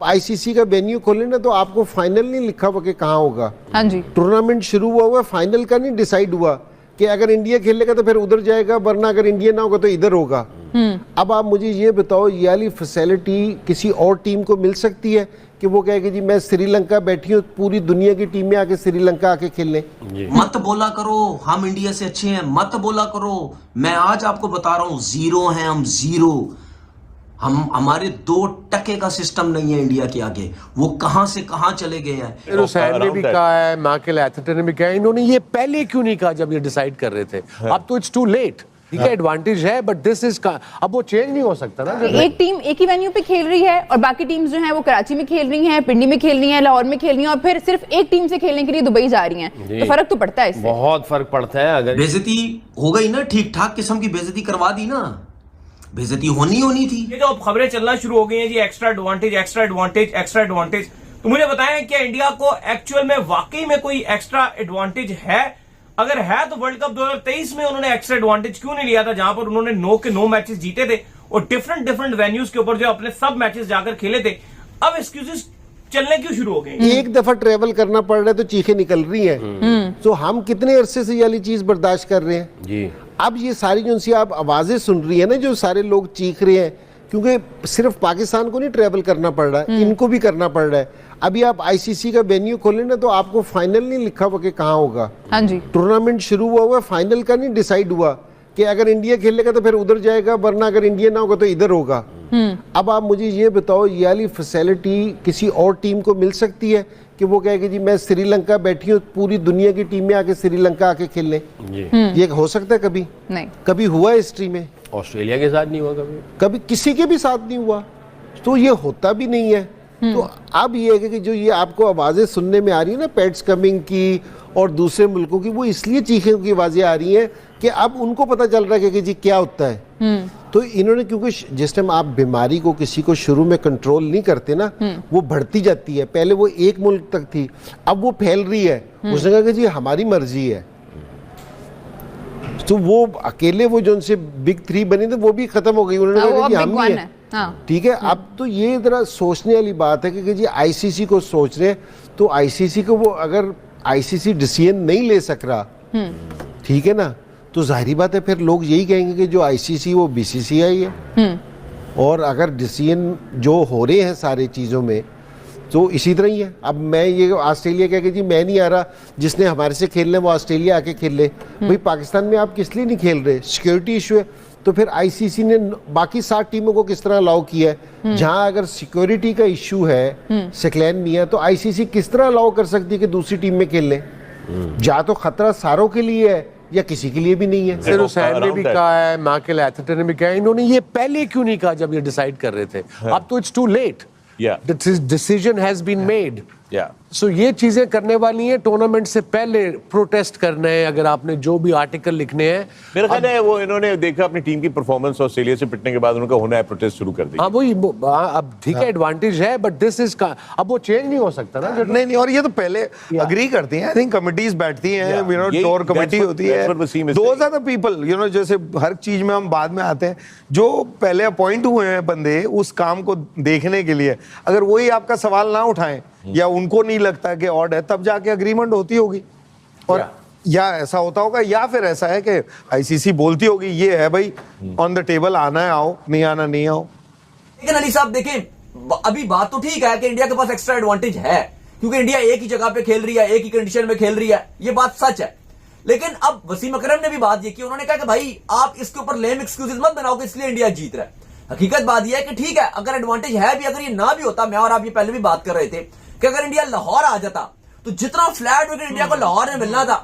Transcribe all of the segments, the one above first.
ICC का venue खोले ना तो आपको फाइनल नहीं लिखा हुआ कि कहाँ होगा। हाँ जी, टूर्नामेंट शुरू हुआ फाइनल का नहीं डिसाइड हुआ कि अगर इंडिया खेलेगा तो फिर उधर जाएगा, वरना अगर इंडिया ना होगा तो इधर होगा। अब आप मुझे ये बताओ, ये वाली फैसिलिटी किसी और टीम को मिल सकती है कि वो कहे कि जी मैं श्रीलंका बैठी हूँ, पूरी दुनिया की टीमें आके श्रीलंका आके खेल लें? मत बोला करो हम इंडिया से अच्छे हैं, मत बोला करो। मैं आज आपको बता रहा हूं, जीरो हैं हम, जीरो। हमारे 2% का सिस्टम नहीं है इंडिया के आगे। वो कहां से कहां चले गए हैं। हुसैन ने भी कहा है, माइकल एथरटन ने भी कहा है, इन्होंने ये पहले क्यों नहीं कहा जब ये डिसाइड कर रहे थे? अब तो इट्स टू लेट। ठीक है, एडवांटेज है, बट दिस इज अब वो चेंज नहीं हो सकता ना। एक टीम एक ही वेन्यू पे खेल रही है और बाकी टीम्स जो हैं वो कराची में खेल रही हैं, पिंडी में खेल रही हैं, लाहौर में खेल रही हैं, और फिर सिर्फ एक टीम से खेलने के लिए दुबई जा रही हैं। तो फर्क तो पड़ता है इससे, बहुत फर्क पड़ता है। अगर बेइज्जती हो गई ना, ठीक ठाक किस्म की बेइज्जती करवा दी ना, बेइज्जती होनी थी। ये जो अब खबरें चलना शुरू हो गई हैं जी, extra advantage, extra advantage, extra advantage, तो मुझे बताएं क्या इंडिया को एक्चुअल में वाकई में कोई एक्स्ट्रा एडवांटेज है? अगर है तो वर्ल्ड कप 2023 में उन्होंने एक्स्ट्रा एडवांटेज क्यों नहीं लिया था, जहां पर उन्होंने 9 के 9 मैचेस जीते थे और डिफरेंट वेन्यूज के ऊपर जो अपने सब मैचेस जाकर खेले थे। अब एक्सक्यूजेस चलने क्यों शुरू हो गए? एक दफा ट्रेवल करना पड़ रहा है तो चीखें निकल रही हैं। तो हम कितने अरसे से ये वाली चीज बर्दाश्त कर रहे हैं जी। अब ये सारी जो सी आप आवाजें सुन रही है ना, जो सारे लोग चीख रहे हैं, क्योंकि सिर्फ पाकिस्तान को नहीं ट्रेवल करना पड़ रहा है, इनको भी करना पड़ रहा है। अभी आप आईसीसी का वेन्यू खोले ना तो आपको फाइनल नहीं लिखा हुआ कि कहाँ होगा। हाँ जी, टूर्नामेंट शुरू हुआ फाइनल का नहीं डिसाइड हुआ कि अगर इंडिया खेलेगा तो फिर उधर जाएगा, वरना अगर इंडिया ना होगा तो इधर होगा। अब आप मुझे ये बताओ, ये वाली फैसिलिटी किसी और टीम को मिल सकती है कि वो कहे कि जी मैं श्रीलंका बैठी हूँ, पूरी दुनिया की टीमें आके श्रीलंका आके खेल लें? ये हो सकता है? कभी नहीं, कभी हुआ हिस्ट्री में? ऑस्ट्रेलिया के साथ नहीं हुआ कभी किसी के भी साथ नहीं हुआ, तो ये होता भी नहीं है। तो अब ये है कि जो ये आपको आवाजें सुनने में आ रही है ना, पैट्स कमिंग की और दूसरे मुल्कों की, वो इसलिए चीखों की आवाजें आ रही हैं कि अब उनको पता चल रहा है कि जी क्या होता है। तो इन्होंने, क्योंकि जिस टाइम आप बीमारी को किसी को शुरू में कंट्रोल नहीं करते ना, वो बढ़ती जाती है। पहले वो एक मुल्क तक थी, अब वो फैल रही है। उसने कहा कि जी हमारी मर्जी है, तो वो अकेले वो जो उनसे बिग 3 बने थे वो भी खत्म हो गई। उन्होंने कहा कि हम ही है। ठीक है, अब तो ये जरा सोचने वाली बात है कि जी आईसीसी को सोच रहे हैं, तो आईसीसी को वो अगर आईसीसी डिसीजन नहीं ले सक रहा, ठीक है ना, तो जाहिर बात है फिर लोग यही कहेंगे कि जो आईसीसी वो बीसीसीआई है। और अगर डिसीजन जो हो रहे हैं सारी चीज़ों में तो इसी तरह ही है। अब मैं ये ऑस्ट्रेलिया कह के जी मैं नहीं आ रहा, जिसने हमारे से खेलना है वो ऑस्ट्रेलिया आके खेल ले। भाई पाकिस्तान में आप किस लिए नहीं खेल रहे? सिक्योरिटी इशू है। तो फिर आईसीसी ने बाकी 7 टीमों को किस तरह अलाउ किया है? जहां अगर सिक्योरिटी का इशू है, सिक्लैन नहीं है, तो आईसीसी किस तरह अलाउ कर सकती है कि दूसरी टीम में खेल ले? या तो खतरा सारों के लिए है या किसी के लिए भी नहीं है। हुसैन ने भी कहा है, माइकल एथरटन ने भी कहा है, इन्होंने ये पहले क्यों नहीं कहा जब ये डिसाइड कर रहे थे? अब तो it's too late. Decision has been made. So ये चीजें करने वाली हैं। टूर्नामेंट से पहले प्रोटेस्ट करना है, अगर आपने जो भी आर्टिकल लिखने हैं। मेरा ख्याल है वो इन्होंने देखा अपनी टीम की परफॉर्मेंस ऑस्ट्रेलिया से पिटने के बाद उनका होना है, प्रोटेस्ट शुरू कर दिया। हाँ वही, अब ठीक है, एडवांटेज है, बट दिस इज अब वो चेंज नहीं हो सकता ना। नहीं, और ये तो पहले अग्री करती हैं। आई थिंक कमिटीज बैठती हैं, यू नो, टूर कमेटी होती है। Those are the people, you know, जैसे हर चीज में हम बाद में आते हैं, जो पहले अपॉइंट हुए हैं बंदे उस काम को देखने के लिए, अगर वही आपका सवाल ना उठाएं या उनको नहीं लगता कि ऑड है, तब जाके अग्रीमेंट होती होगी। और या ऐसा होता होगा, या फिर ऐसा है कि आईसीसी बोलती होगी ये है भाई ऑन द टेबल, आना है आओ, नहीं आना नहीं आओ। लेकिन अली साहब देखें, अभी बात तो ठीक है कि इंडिया के पास एक्स्ट्रा एडवांटेज है, क्योंकि इंडिया एक ही जगह पे खेल रही है, एक ही कंडीशन में खेल रही है, ये बात सच है। लेकिन अब वसीम अकरम ने भी बात ये की, उन्होंने कहा कि भाई आप इसके ऊपर लेम एक्सक्यूजेस मत बनाओ कि इसलिए इंडिया जीत रहा है। हकीकत बात यह है कि ठीक है, अगर एडवांटेज है भी, अगर ये ना भी होता, मैं और आप ये पहले भी बात कर रहे थे कि अगर इंडिया लाहौर आ जाता तो जितना फ्लैट विकेट इंडिया को लाहौर में मिलना था,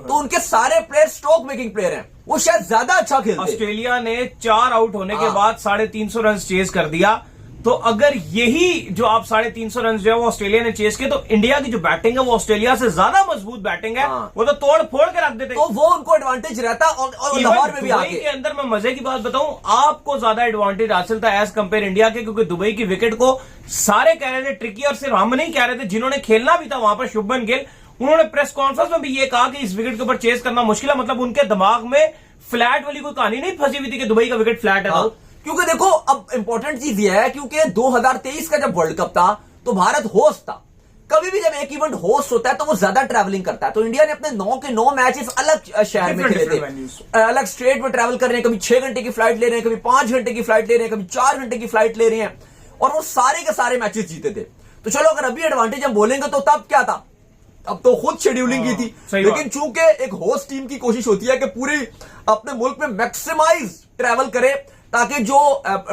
तो उनके सारे प्लेयर स्ट्रोक मेकिंग प्लेयर हैं, वो शायद ज्यादा अच्छा खेलते। ऑस्ट्रेलिया ने 4 आउट होने के बाद 350 रन चेज कर दिया। तो अगर यही जो आप 350 रन जो है वो ऑस्ट्रेलिया ने चेस किए, तो इंडिया की जो बैटिंग है वो ऑस्ट्रेलिया से ज्यादा मजबूत बैटिंग है। वो तो तोड़ फोड़ के रख देते, तो वो उनको एडवांटेज रहता। और लाहौर में भी आगे के अंदर मैं मजे की बात बताऊं, आपको ज्यादा एडवांटेज हासिल था एज कंपेयर इंडिया के, क्योंकि दुबई की विकेट को सारे कह रहे थे ट्रिकी, और सिर्फ हम नहीं कह रहे थे, जिन्होंने खेलना भी था वहां पर, शुभमन गिल, उन्होंने प्रेस कॉन्फ्रेंस में भी ये कहा कि इस विकेट के ऊपर चेस करना मुश्किल है। मतलब उनके दिमाग में फ्लैट वाली कोई कहानी नहीं फंसी हुई थी कि दुबई का विकेट फ्लैट है। क्योंकि देखो अब इंपॉर्टेंट चीज ये है, क्योंकि 2023 का जब वर्ल्ड कप था तो भारत होस्ट था। कभी भी जब एक इवेंट होस्ट होता है तो वो ज्यादा ट्रैवलिंग करता है। तो इंडिया ने अपने 9 के 9 मैचेस अलग शहर में खेले थे, अलग स्टेट में ट्रैवल कर रहे हैं, कभी 6 घंटे की फ्लाइट ले रहे हैं, कभी 5 घंटे की फ्लाइट ले रहे हैं, कभी 4 घंटे की फ्लाइट ले रहे हैं, और वो सारे के सारे मैचेस जीते थे। तो चलो अगर अभी एडवांटेज हम बोलेंगे तो तब क्या था, अब तो खुद शेड्यूलिंग की थी, लेकिन चूंकि एक होस्ट टीम की कोशिश होती है कि पूरी अपने मुल्क में मैक्सिमाइज ट्रैवल करे, ताकि जो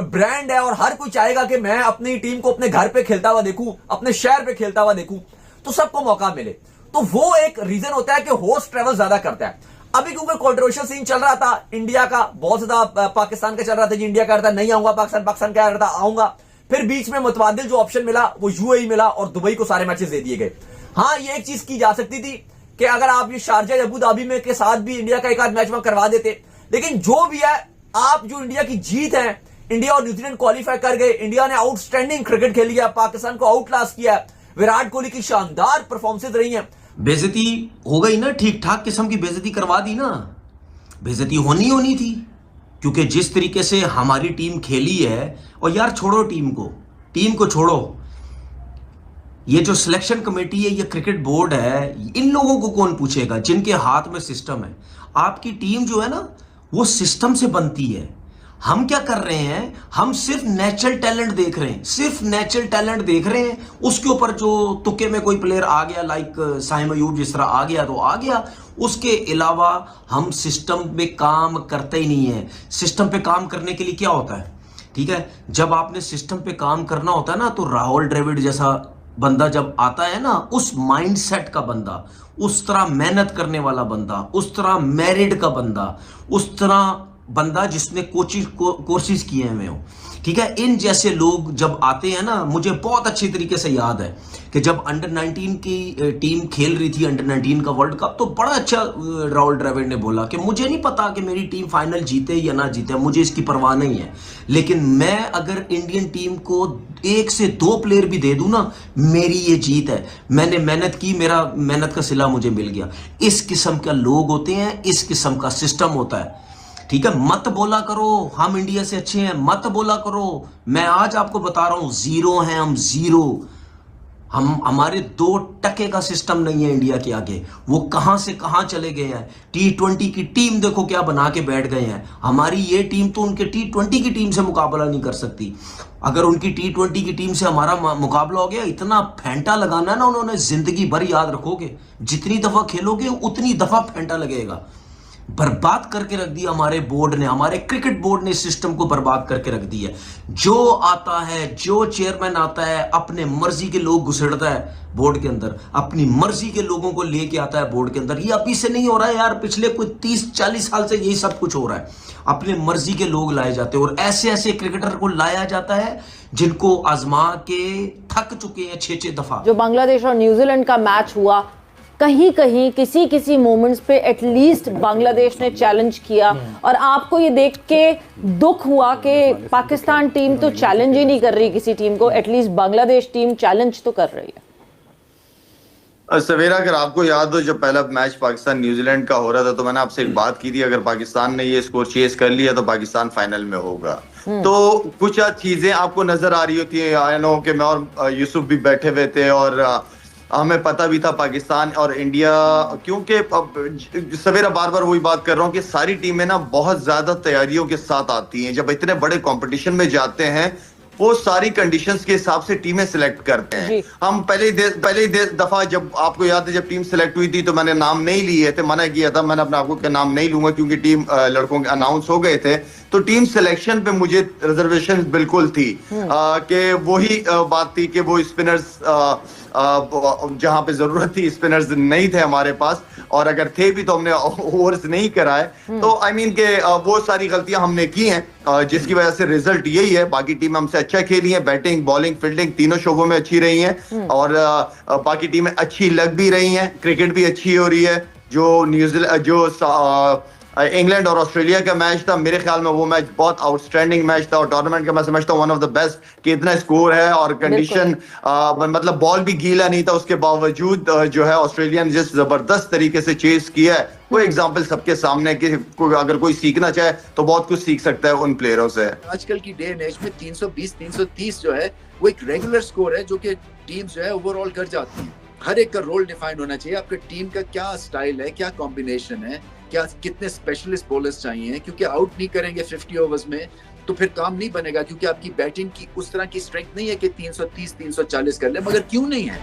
ब्रांड है और हर कोई चाहेगा कि मैं अपनी टीम को अपने घर पे खेलता हुआ देखूं, अपने शहर पे खेलता हुआ देखूं, तो सबको मौका मिले। तो वो एक रीजन होता है कि होस्ट ट्रैवल ज्यादा करता है। अभी क्योंकि कंट्रोवर्शियल सीन चल रहा था इंडिया का, बहुत ज्यादा पाकिस्तान का चल रहा था जी, इंडिया कह रहा था नहीं आऊंगा, पाकिस्तान कह रहा था आऊंगा, फिर बीच में मुतबादिल जो ऑप्शन मिला वो यूएई मिला और दुबई को सारे मैचेस दे दिए गए। हाँ, ये एक चीज की जा सकती थी कि अगर आप ये शारजा अबू धाबी में के साथ भी इंडिया का एक आध मैच वहां करवा देते, लेकिन जो भी है, आप जो इंडिया की जीत है, इंडिया और न्यूजीलैंड क्वालिफाई कर गए, इंडिया ने आउटस्टैंडिंग क्रिकेट खेली है, पाकिस्तान को आउट क्लास किया, विराट कोहली की शानदार परफॉर्मेंसेज रही हैं। बेइज्जती हो गई ना, ठीक ठाक किस्म की बेइज्जती करवा दी ना। बेइज्जती होनी थी, क्योंकि जिस तरीके से हमारी टीम खेली है, और यार छोड़ो टीम को छोड़ो, ये जो सिलेक्शन कमेटी है, ये क्रिकेट बोर्ड है, इन लोगों को कौन पूछेगा जिनके हाथ में सिस्टम है। आपकी टीम जो है ना, वो सिस्टम से बनती है। हम क्या कर रहे हैं, हम सिर्फ नेचुरल टैलेंट देख रहे हैं, उसके ऊपर जो तुक्के में कोई प्लेयर आ गया, लाइक साइम अयूब जिस तरह आ गया तो आ गया, उसके अलावा हम सिस्टम पे काम करते ही नहीं है। सिस्टम पे काम करने के लिए क्या होता है, ठीक है, जब आपने सिस्टम पे काम करना होता है ना, तो राहुल द्रविड़ जैसा बंदा जब आता है ना, उस माइंडसेट का बंदा, उस तरह मेहनत करने वाला बंदा, उस तरह मैरिड का बंदा, उस तरह बंदा जिसने कोर्सेज किए हुए हो, ठीक है, इन जैसे लोग जब आते हैं ना, मुझे बहुत अच्छी तरीके से याद है कि जब अंडर 19 की टीम खेल रही थी, अंडर 19 का वर्ल्ड कप, तो बड़ा अच्छा राहुल द्रविड़ ने बोला कि मुझे नहीं पता कि मेरी टीम फाइनल जीते या ना जीते, मुझे इसकी परवाह नहीं है, लेकिन मैं अगर इंडियन टीम को 1 से 2 प्लेयर भी दे दूं ना, मेरी ये जीत है, मैंने मेहनत की, मेरा मेहनत का सिला मुझे मिल गया। इस किस्म का लोग होते हैं, इस किस्म का सिस्टम होता है, ठीक है। मत बोला करो हम इंडिया से अच्छे हैं, मत बोला करो। मैं आज आपको बता रहा हूं, जीरो हैं हम, जीरो। हमारे 2% का सिस्टम नहीं है इंडिया के आगे। वो कहां से कहां चले गए हैं। T20 की टीम देखो क्या बना के बैठ गए हैं। हमारी ये टीम तो उनके T20 की टीम से मुकाबला नहीं कर सकती। अगर उनकी T20 की टीम से हमारा मुकाबला हो गया, इतना फेंटा लगाना ना उन्होंने, जिंदगी भर याद रखोगे। जितनी दफा खेलोगे उतनी दफा फेंटा लगेगा। बर्बाद करके रख दिया हमारे बोर्ड ने, हमारे क्रिकेट बोर्ड ने इस सिस्टम को बर्बाद करके रख दिया। जो आता है, जो चेयरमैन आता है, अपने मर्जी के लोग घुसेड़ता है बोर्ड के अंदर, अपनी मर्जी के लोगों को लेके आता है बोर्ड के अंदर। ये अभी से नहीं हो रहा है यार, पिछले कोई 30-40 साल से यही सब कुछ हो रहा है। अपने मर्जी के लोग लाए जाते हैं और ऐसे ऐसे क्रिकेटर को लाया जाता है जिनको आजमा के थक चुके हैं 6-6 दफा। जो बांग्लादेश और न्यूजीलैंड का मैच हुआ, कहीं कहीं किसी मोमेंट्स पे एटलीस्ट बांग्लादेश ने चैलेंज किया, और आपको ये देख के दुख हुआ कि पाकिस्तान टीम तो चैलेंज ही नहीं कर रही किसी टीम को, एटलीस्ट बांग्लादेश टीम चैलेंज तो कर रही है। सवेरा, अगर आपको याद हो जब पहला मैच पाकिस्तान न्यूजीलैंड का हो रहा था, तो मैंने आपसे एक बात की थी, अगर पाकिस्तान ने ये स्कोर चेस कर लिया तो पाकिस्तान फाइनल में होगा। तो कुछ चीजें आपको नजर आ रही होती है। आई नो कि मैं और यूसुफ भी बैठे हुए थे और हमें पता भी था पाकिस्तान और इंडिया, क्योंकि सवेरा बार बार वही बात कर रहा हूँ कि सारी टीमें ना बहुत ज्यादा तैयारियों के साथ आती हैं। जब इतने बड़े कंपटीशन में जाते हैं, वो सारी कंडीशंस के हिसाब से टीमें सिलेक्ट करते हैं। हम पहले दफा, जब आपको याद है, जब टीम सिलेक्ट हुई थी तो मैंने नाम नहीं लिए थे, मना किया था, मैंने अपने आपको के नाम नहीं लूंगा क्योंकि टीम लड़कों के अनाउंस हो गए थे। तो टीम सिलेक्शन पे मुझे रिजर्वेशन बिल्कुल थी कि वही बात थी कि वो स्पिनर्स जहां पे जरूरत थी स्पिनर्स नहीं थे हमारे पास, और अगर थे भी तो हमने ओवर्स नहीं कराए। तो आई मीन के वो सारी गलतियां हमने की हैं जिसकी वजह से रिजल्ट यही है। बाकी टीम हमसे अच्छा खेली है, बैटिंग, बॉलिंग, फील्डिंग तीनों शोबों में अच्छी रही हैं, और बाकी टीमें अच्छी लग भी रही हैं, क्रिकेट भी अच्छी हो रही है। जो न्यूजीलैंड, जो इंग्लैंड और ऑस्ट्रेलिया का मैच था, मेरे ख्याल में वो मैच बहुत आउटस्टैंडिंग मैच था, और टूर्नामेंट का मैं समझता हूँ वन ऑफ द बेस्ट कि इतना स्कोर है और कंडीशन, मतलब बॉल भी गीला नहीं था, उसके बावजूद जो है ऑस्ट्रेलिया ने जिस जबरदस्त तरीके से चेस किया है वो एग्जाम्पल सबके सामने कि अगर कोई सीखना चाहे तो बहुत कुछ सीख सकता है उन प्लेयरों से। आजकल की डे एंड एज में 320 330 जो है वो एक रेगुलर स्कोर है जो कि टीम्स जो है ओवरऑल कर जाती हैं। हर एक का रोल डिफाइन होना चाहिए, आपका टीम का क्या स्टाइल है, क्या कॉम्बिनेशन है, क्या कितने स्पेशलिस्ट बॉलर्स चाहिए, क्योंकि आउट नहीं करेंगे 50 ओवर्स में तो फिर काम नहीं बनेगा, क्योंकि आपकी बैटिंग की उस तरह की स्ट्रेंथ नहीं है कि 330 340 कर ले। मगर क्यों नहीं है?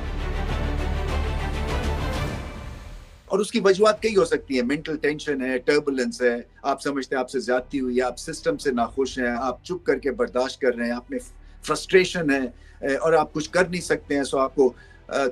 और उसकी वजूहत कई हो सकती है, मेंटल टेंशन है, टर्बुलेंस है, आप समझते हैं आपसे ज्यादती हुई है, आप सिस्टम से नाखुश हैं, आप चुप करके बर्दाश्त कर रहे हैं, आप में फ्रस्ट्रेशन है और आप कुछ कर नहीं सकते हैं। सो आपको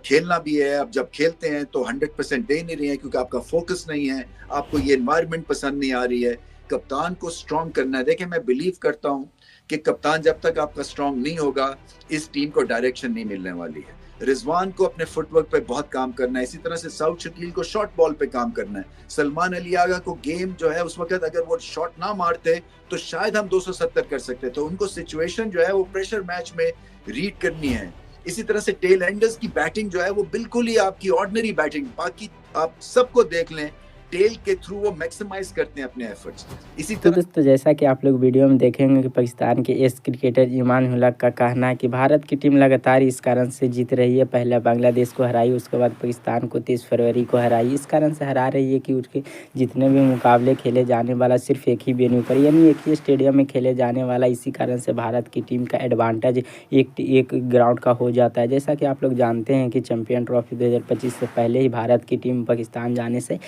खेलना भी है, अब जब खेलते हैं तो 100% दे नहीं रहे हैं क्योंकि आपका फोकस नहीं है, आपको ये एनवायरनमेंट पसंद नहीं आ रही है। कप्तान को स्ट्रॉन्ग करना है। देखिए मैं बिलीव करता हूं कि कप्तान जब तक आपका स्ट्रॉन्ग नहीं होगा इस टीम को डायरेक्शन नहीं मिलने वाली है। रिजवान को अपने फुटवर्क पे बहुत काम करना है, इसी तरह से साउथ शकील को शॉर्ट बॉल पे काम करना है, सलमान अली आगा को गेम जो है उस वक्त अगर वो शॉट ना मारते तो शायद हम 270 कर सकते, तो उनको सिचुएशन जो है वो प्रेशर मैच में रीड करनी है। इसी तरह से टेल एंडर्स की बैटिंग जो है वो बिल्कुल ही आपकी ऑर्डिनरी बैटिंग, बाकी आप सबको देख लें टेल के थ्रू वो मैक्सिमाइज करते हैं अपने एफर्ट्स। इसी तरह दोस्तों जैसा कि आप लोग वीडियो में देखेंगे कि पाकिस्तान के एस क्रिकेटर ईमान उल हक का कहना है कि भारत की टीम लगातार इस कारण से जीत रही है, पहले बांग्लादेश को हराई, उसके बाद पाकिस्तान को 23 फरवरी को हराई, इस कारण से हरा रही है कि उसके जितने भी मुकाबले खेले जाने वाला सिर्फ एक ही वेन्यू पर यानी एक ही स्टेडियम में खेले जाने वाला, इसी कारण से भारत की टीम का एडवांटेज एक ग्राउंड का हो जाता है। जैसा कि आप लोग जानते हैं कि चैंपियन ट्रॉफी 2025 से पहले ही भारत की टीम पाकिस्तान जाने से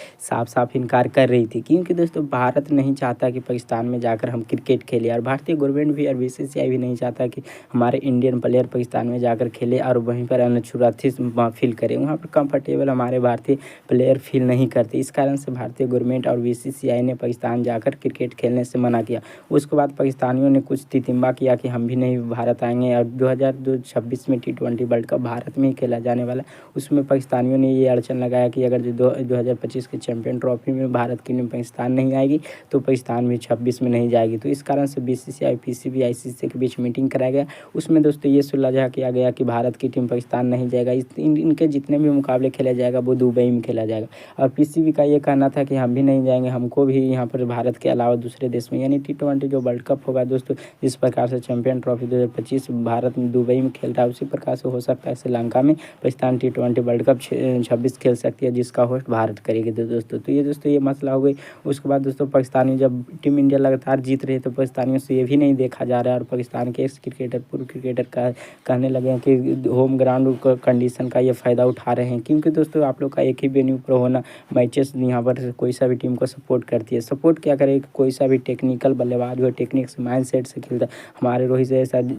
साफ इनकार कर रही थी, क्योंकि दोस्तों भारत नहीं चाहता कि पाकिस्तान में जाकर हम क्रिकेट खेलें और भारतीय गवर्नमेंट भी और बीसीसीआई भी नहीं चाहता कि हमारे इंडियन प्लेयर पाकिस्तान में जाकर खेले और वहीं पर अनछुराथी फील करें, वहाँ पर कंफर्टेबल हमारे भारतीय प्लेयर फील नहीं करते। इस कारण से भारतीय गवर्नमेंट और बीसीसीआई ने पाकिस्तान जाकर क्रिकेट खेलने से मना किया। उसके बाद पाकिस्तानियों ने कुछ तितिम्बा किया कि हम भी नहीं भारत आएंगे और 2026 में T20 वर्ल्ड कप भारत में ही खेला जाने वाला, उसमें पाकिस्तानियों ने ये अड़चन लगाया कि अगर जो 2025 के चैंपियन ट्रॉफी में भारत की टीम पाकिस्तान नहीं आएगी तो पाकिस्तान भी 26 में नहीं जाएगी। तो इस कारण से बीसीसीआई पीसीबी आईसीसी के बीच मीटिंग कराया गया, उसमें दोस्तों ये सुलझा किया गया कि भारत की टीम पाकिस्तान नहीं जाएगा, इनके जितने भी मुकाबले खेला जाएगा वो दुबई में खेला जाएगा। और पीसीबी का ये कहना था कि हम भी नहीं जाएंगे, हमको भी यहाँ पर भारत के अलावा दूसरे देश में यानी T20 जो वर्ल्ड कप होगा दोस्तों, जिस प्रकार से चैंपियन ट्रॉफी 2025 भारत में दुबई में खेल रहा है, उसी प्रकार से हो सकता है श्रीलंका में पाकिस्तान T20 वर्ल्ड कप 26 खेल सकती है, जिसका होस्ट भारत करेगी। तो दोस्तों ये मसला हो गई। उसके बाद दोस्तों पाकिस्तानी जब टीम इंडिया लगातार जीत रही है तो पाकिस्तानियों से ये भी नहीं देखा जा रहा है और पाकिस्तान के एक्स क्रिकेटर पूर्व क्रिकेटर का कहने लगे हैं कि होम ग्राउंड कंडीशन का ये फ़ायदा उठा रहे हैं, क्योंकि दोस्तों आप लोग का एक ही वेन्यू पर होना मैचेस यहाँ पर कोई सा भी टीम को सपोर्ट करती है। सपोर्ट क्या करे, कोई सा भी टेक्निकल बल्लेबाज हो, टेक्निक से माइंड सेट से खेलता है, हमारे रोहित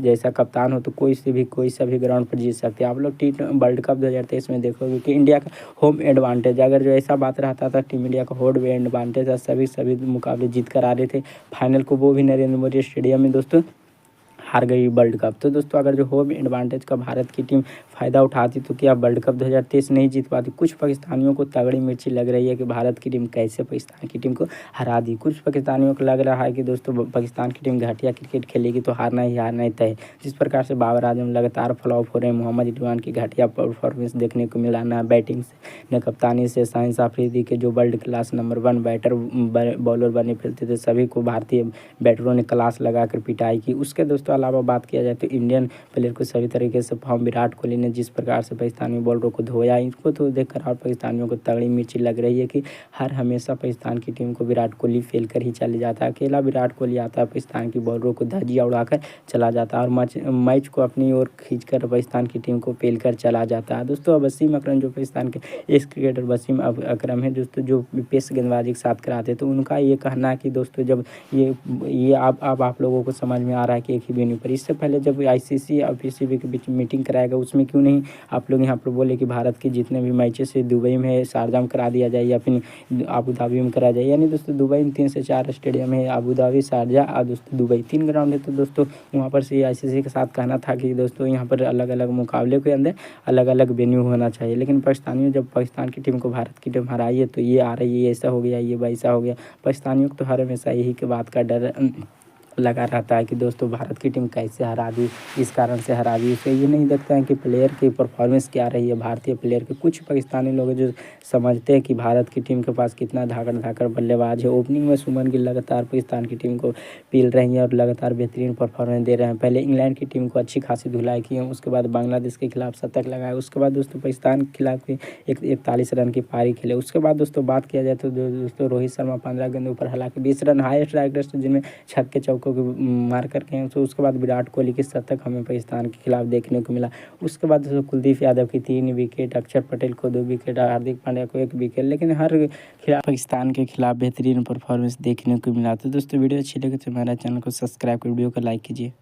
जैसा कप्तान हो तो कोई सा भी ग्राउंड पर जीत सकते हैं। आप लोग वर्ल्ड कप 2023 में देखोगे कि इंडिया का होम एडवांटेज, अगर जो ऐसा बात रहता था टीम इंडिया का होम एडवांटेज सभी मुकाबले जीत कर आ रहे थे फाइनल को, वो भी नरेंद्र मोदी स्टेडियम में दोस्तों हार गई वर्ल्ड कप। तो दोस्तों अगर जो होम एडवांटेज का भारत की टीम फ़ायदा उठाती तो क्या वर्ल्ड कप 2023 नहीं जीत पाती। कुछ पाकिस्तानियों को तगड़ी मिर्ची लग रही है कि भारत की टीम कैसे पाकिस्तान की टीम को हरा दी। कुछ पाकिस्तानियों को लग रहा है कि दोस्तों पाकिस्तान की टीम घटिया क्रिकेट खेलेगी तो हारना ही तय। जिस प्रकार से बाबर आजम लगातार फ्लॉप हो रहे हैं, मोहम्मद इरफान की घटिया परफॉर्मेंस देखने को मिला, ना बैटिंग से न कप्तानी से, शाहिन अफरीदी के जो world class number 1 batter bowler बने फिरते थे, सभी को भारतीय बैटरों ने क्लास लगाकर पिटाई की। उसके दोस्तों अलावा बात किया जाए तो इंडियन प्लेयर को सभी तरीके से फॉर्म विराट कोहली ने जिस प्रकार से पाकिस्तानी बॉलरों को धोया, इनको तो देखकर और पाकिस्तानियों को तगड़ी मिर्ची लग रही है कि हर हमेशा पाकिस्तान की टीम को विराट कोहली फेल कर ही चले जाता है। अकेला विराट कोहली आता है, पाकिस्तान की बॉलरों को धजिया उड़ाकर चला जाता है और मैच को अपनी ओर खींचकर पाकिस्तान की टीम को फेल कर चला जाता है। दोस्तों अब वसीम अकरम जो पाकिस्तान के एक्स क्रिकेटर वसीम अकरम है दोस्तों, जो पेस गेंदबाजी के साथ कराते तो उनका ये कहना है कि दोस्तों जब ये आप लोगों को समझ में आ रहा है कि एक ही वेन्यू पर, इससे पहले जब आईसीसी और पीसीबी के बीच मीटिंग कराएगा उसमें क्यों नहीं आप लोग यहाँ पर बोले कि भारत के जितने भी मैचेस है दुबई में शारजाह में करा दिया जाए या फिर अबू धाबी में करा जाए। यानी दोस्तों दुबई में 3 से 4 स्टेडियम है, अबू धाबी, शारजाह और दोस्तों दुबई 3 ग्राउंड है। तो दोस्तों वहाँ पर से आईसीसी के साथ कहना था कि दोस्तों यहाँ पर अलग अलग मुकाबले के अंदर अलग अलग वेन्यू होना चाहिए। लेकिन पाकिस्तानियों जब पाकिस्तान की टीम को भारत की टीम हराई है तो ये आ रही है, ऐसा हो गया, ये वैसा हो गया। पाकिस्तानियों को तो हर हमेशा यही की बात का डर लगा रहता है कि दोस्तों भारत की टीम कैसे हरा दी, इस कारण से हरा दी। उसे ये नहीं देखते हैं कि प्लेयर की परफॉर्मेंस क्या रही है, भारतीय प्लेयर के। कुछ पाकिस्तानी लोग जो समझते हैं कि भारत की टीम के पास कितना धाकड़ बल्लेबाज है। ओपनिंग में सुमन गिल लगातार पाकिस्तान की टीम को पील रही है और लगातार बेहतरीन परफॉर्मेंस दे रहे हैं। पहले इंग्लैंड की टीम को अच्छी खासी धुलाई की है, उसके बाद बांग्लादेश के खिलाफ शतक लगाए, उसके बाद दोस्तों पाकिस्तान के खिलाफ 41 रन की पारी खेले। उसके बाद दोस्तों बात किया जाए तो दोस्तों रोहित शर्मा 15 गेंदों पर हालांकि 20 रन हाईएस्ट स्ट्राइक जिनमें छक्के चौकों को मार करके हैं। तो उसके बाद विराट कोहली के शतक हमें पाकिस्तान के खिलाफ देखने को मिला। उसके बाद दोस्तों कुलदीप यादव की 3 विकेट, अक्षर पटेल को 2 विकेट, हार्दिक पांड्या को 1 विकेट, लेकिन हर खिलाफ पाकिस्तान के खिलाफ बेहतरीन परफॉर्मेंस देखने को मिला। तो दोस्तों वीडियो अच्छी लगे तो हमारा चैनल को सब्सक्राइब कर वीडियो को लाइक कीजिए।